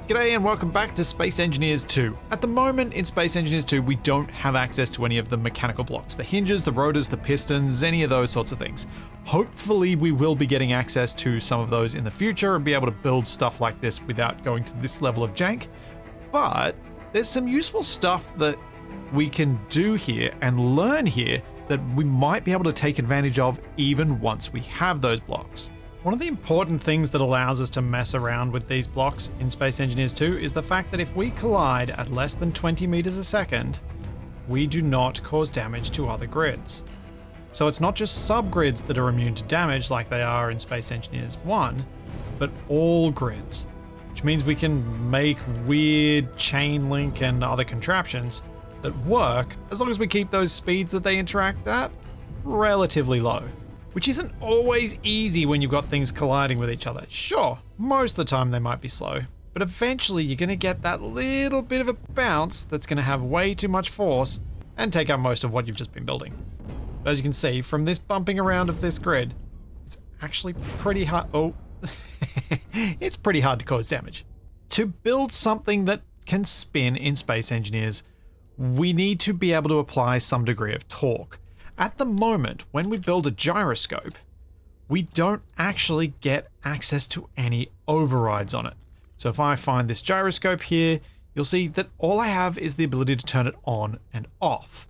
G'day and welcome back to Space Engineers 2. At the moment in Space Engineers 2, we don't have access to any of the mechanical blocks. The hinges, the rotors, the pistons, any of those sorts of things. Hopefully we will be getting access to some of those in the future and be able to build stuff like this without going to this level of jank. But there's some useful stuff that we can do here and learn here that we might be able to take advantage of even once we have those blocks. One of the important things that allows us to mess around with these blocks in Space Engineers 2 is the fact that if we collide at less than 20 meters a second, we do not cause damage to other grids. So it's not just subgrids that are immune to damage like they are in Space Engineers 1, but all grids, which means we can make weird chain link and other contraptions that work as long as we keep those speeds that they interact at relatively low. Which isn't always easy when you've got things colliding with each other. Sure, most of the time they might be slow, but eventually you're going to get that little bit of a bounce that's going to have way too much force and take out most of what you've just been building. But as you can see from this bumping around of this grid, it's actually pretty hard. Oh, it's pretty hard to cause damage. To build something that can spin in Space Engineers, we need to be able to apply some degree of torque. At the moment, when we build a gyroscope, we don't actually get access to any overrides on it. So if I find this gyroscope here, you'll see that all I have is the ability to turn it on and off.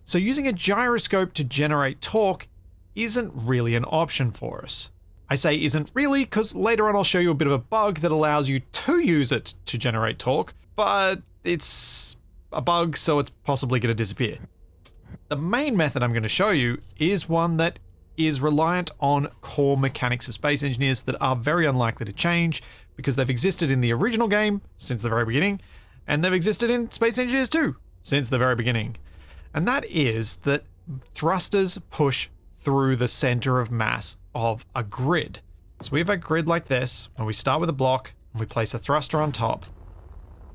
So using a gyroscope to generate torque isn't really an option for us. I say isn't really because later on I'll show you a bit of a bug that allows you to use it to generate torque, but it's a bug, so it's possibly going to disappear. The main method I'm going to show you is one that is reliant on core mechanics of Space Engineers that are very unlikely to change because they've existed in the original game since the very beginning, and they've existed in Space Engineers 2 since the very beginning. And that is that thrusters push through the center of mass of a grid. So we have a grid like this, and we start with a block, and we place a thruster on top.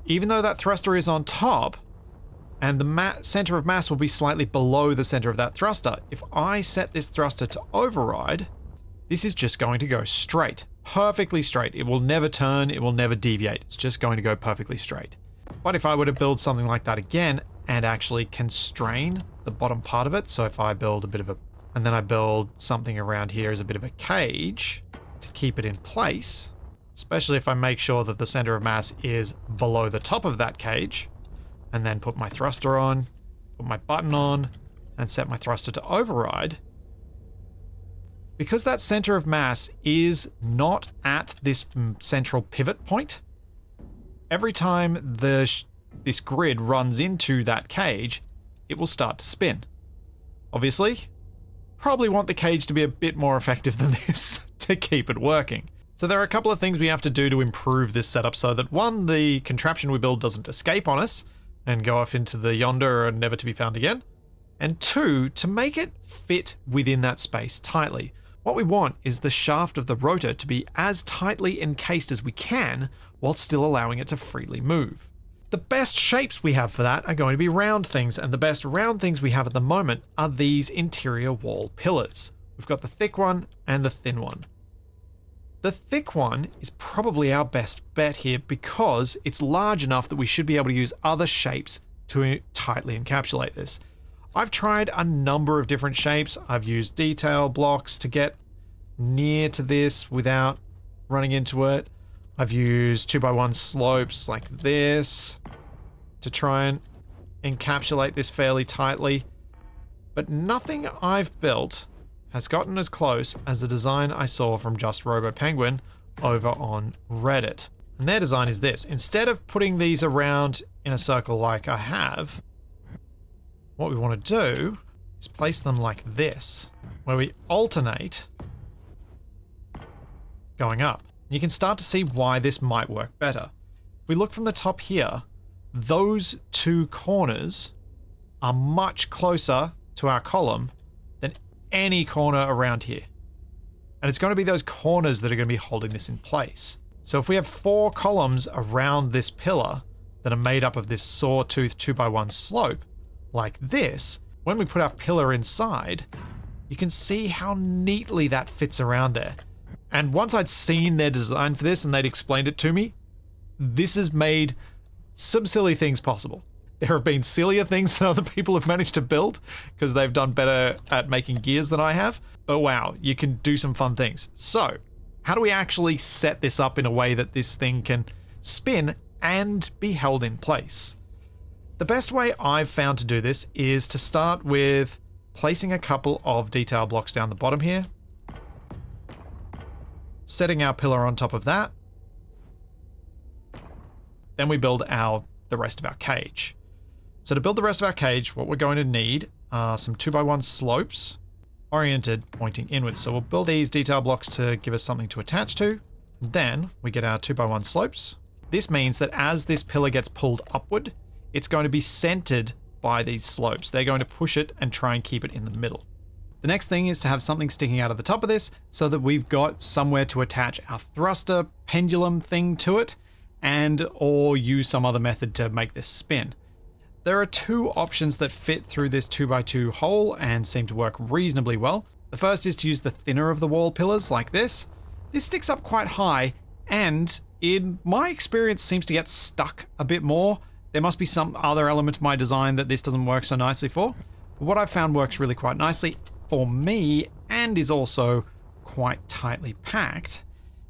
Even though that thruster is on top, and the center of mass will be slightly below the center of that thruster. If I set this thruster to override, this is just going to go straight, perfectly straight. It will never turn, it will never deviate. It's just going to go perfectly straight. But if I were to build something like that again and actually constrain the bottom part of it, so if I build a bit of and then I build something around here as a bit of a cage to keep it in place, especially if I make sure that the center of mass is below the top of that cage, and then put my thruster on, put my button on, and set my thruster to override. Because that center of mass is not at this central pivot point, every time this grid runs into that cage, it will start to spin. Obviously, probably want the cage to be a bit more effective than this to keep it working. So there are a couple of things we have to do to improve this setup so that one, the contraption we build doesn't escape on us, and go off into the yonder and never to be found again. And two, to make it fit within that space tightly. What we want is the shaft of the rotor to be as tightly encased as we can while still allowing it to freely move. The best shapes we have for that are going to be round things, and the best round things we have at the moment are these interior wall pillars. We've got the thick one and the thin one. The thick one is probably our best bet here because it's large enough that we should be able to use other shapes to tightly encapsulate this. I've tried a number of different shapes. I've used detail blocks to get near to this without running into it. I've used 2x1 slopes like this to try and encapsulate this fairly tightly. But nothing I've built has gotten as close as the design I saw from Just Robo Penguin over on Reddit. And their design is this. Instead of putting these around in a circle like I have, what we want to do is place them like this, where we alternate going up. You can start to see why this might work better. If we look from the top here, those two corners are much closer to our column than any corner around here. And it's going to be those corners that are going to be holding this in place. So if we have 4 columns around this pillar that are made up of this sawtooth 2x1 slope, like this, when we put our pillar inside, you can see how neatly that fits around there. And once I'd seen their design for this and they'd explained it to me, this has made some silly things possible. There have been sillier things that other people have managed to build because they've done better at making gears than I have. But wow, you can do some fun things. So, how do we actually set this up in a way that this thing can spin and be held in place? The best way I've found to do this is to start with placing a couple of detail blocks down the bottom here, setting our pillar on top of that. Then we build the rest of our cage. So to build the rest of our cage, what we're going to need are some 2x1 slopes oriented pointing inwards. So we'll build these detail blocks to give us something to attach to. Then we get our 2x1 slopes. This means that as this pillar gets pulled upward, it's going to be centered by these slopes. They're going to push it and try and keep it in the middle. The next thing is to have something sticking out of the top of this so that we've got somewhere to attach our thruster pendulum thing to it, and or use some other method to make this spin. There are two options that fit through this 2x2 hole and seem to work reasonably well. The first is to use the thinner of the wall pillars like this. This sticks up quite high and in my experience seems to get stuck a bit more. There must be some other element of my design that this doesn't work so nicely for. But what I've found works really quite nicely for me and is also quite tightly packed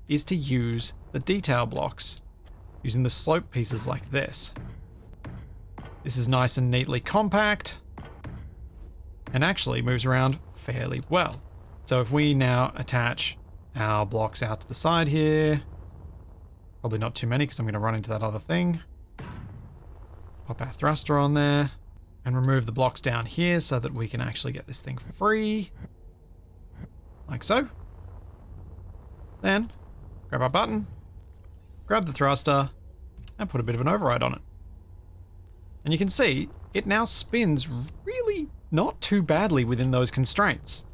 is to use the detail blocks using the slope pieces like this. This is nice and neatly compact and actually moves around fairly well. So if we now attach our blocks out to the side here, probably not too many because I'm going to run into that other thing. Pop our thruster on there and remove the blocks down here so that we can actually get this thing free. Like so. Then grab our button, grab the thruster, and put a bit of an override on it. And you can see it now spins really not too badly within those constraints.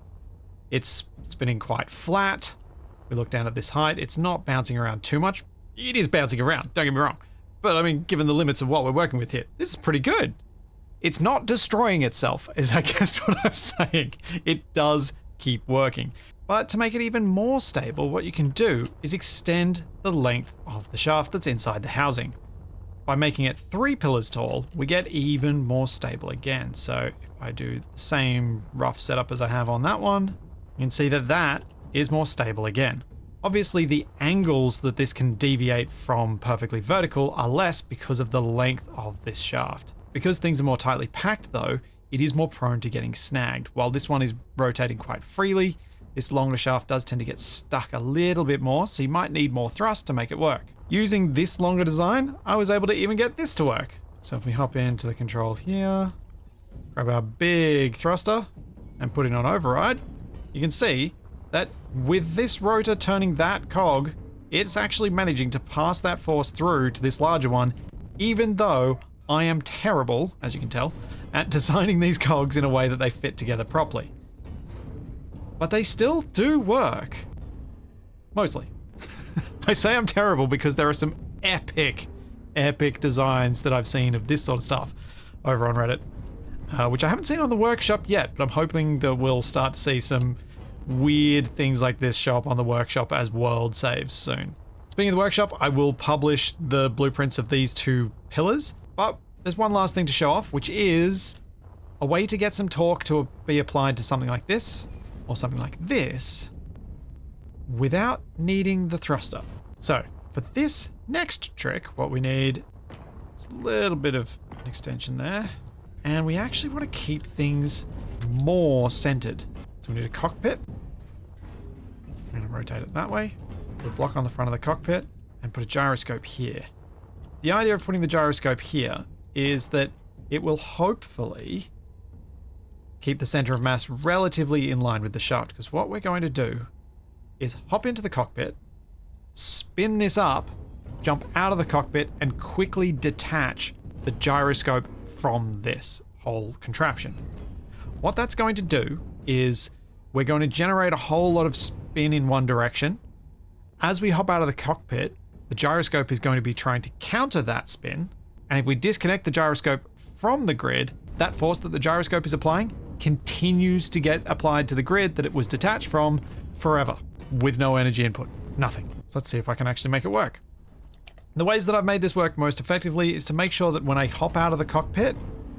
It's spinning quite flat. We look down at this height, it's not bouncing around too much. It is bouncing around, don't get me wrong. But I mean, given the limits of what we're working with here, this is pretty good. It's not destroying itself, is I guess what I'm saying. It does keep working. But to make it even more stable, what you can do is extend the length of the shaft that's inside the housing. By making it 3 pillars tall, we get even more stable again. So if I do the same rough setup as I have on that one, you can see that that is more stable again. Obviously, the angles that this can deviate from perfectly vertical are less because of the length of this shaft. Because things are more tightly packed though, it is more prone to getting snagged. While this one is rotating quite freely, this longer shaft does tend to get stuck a little bit more, so you might need more thrust to make it work. Using this longer design, I was able to even get this to work. So if we hop into the control here, grab our big thruster and put it on override, you can see that with this rotor turning that cog, it's actually managing to pass that force through to this larger one, even though I am terrible, as you can tell, at designing these cogs in a way that they fit together properly. But they still do work. Mostly. I say I'm terrible because there are some epic designs that I've seen of this sort of stuff over on Reddit, which I haven't seen on the workshop yet, but I'm hoping that we'll start to see some weird things like this show up on the workshop as world saves soon. Speaking of the workshop, I will publish the blueprints of these 2 pillars, but there's one last thing to show off, which is a way to get some torque to be applied to something like this, or something like this, without needing the thruster. So, for this next trick, what we need is a little bit of an extension there, and we actually want to keep things more centered. So we need a cockpit. I'm going to rotate it that way, put a block on the front of the cockpit, and put a gyroscope here. The idea of putting the gyroscope here is that it will hopefully keep the center of mass relatively in line with the shaft, because what we're going to do is hop into the cockpit, spin this up, jump out of the cockpit, and quickly detach the gyroscope from this whole contraption. What that's going to do is we're going to generate a whole lot of spin in one direction. As we hop out of the cockpit, the gyroscope is going to be trying to counter that spin, and if we disconnect the gyroscope from the grid, that force that the gyroscope is applying continues to get applied to the grid that it was detached from forever, with no energy input. Nothing. So let's see if I can actually make it work. The ways that I've made this work most effectively is to make sure that when I hop out of the cockpit,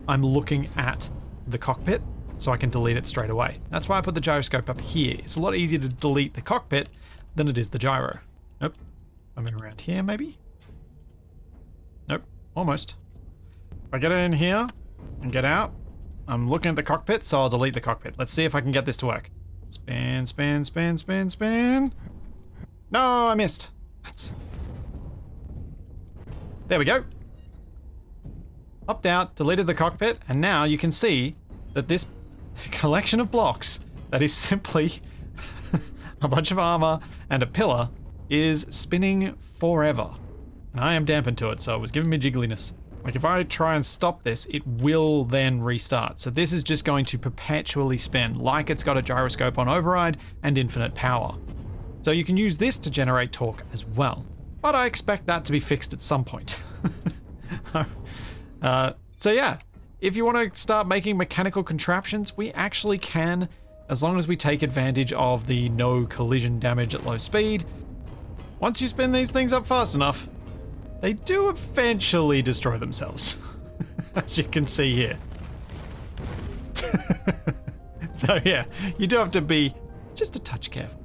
I'm looking at the cockpit so I can delete it straight away. That's why I put the gyroscope up here. It's a lot easier to delete the cockpit than it is the gyro. Nope. I'm in around here, maybe? Nope. Almost. If I get in here and get out, I'm looking at the cockpit, so I'll delete the cockpit. Let's see if I can get this to work. Spin, spin, spin, spin, spin. No, I missed. There we go. Hopped out, deleted the cockpit, and now you can see that this collection of blocks that is simply a bunch of armor and a pillar is spinning forever. And I am dampened to it, so it was giving me jiggliness. Like if I try and stop this, it will then restart. So this is just going to perpetually spin, like it's got a gyroscope on override and infinite power. So you can use this to generate torque as well. But I expect that to be fixed at some point. So yeah, if you want to start making mechanical contraptions, we actually can, as long as we take advantage of the no collision damage at low speed. Once you spin these things up fast enough, they do eventually destroy themselves, as you can see here. So yeah, you do have to be just a touch careful.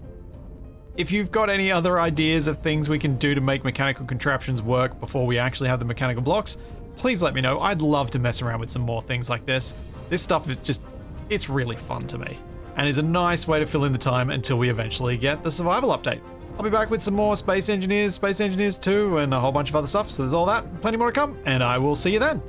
If you've got any other ideas of things we can do to make mechanical contraptions work before we actually have the mechanical blocks, please let me know. I'd love to mess around with some more things like this. This stuff is just, it's really fun to me, and is a nice way to fill in the time until we eventually get the survival update. I'll be back with some more Space Engineers 2, and a whole bunch of other stuff, so there's all that, plenty more to come, and I will see you then.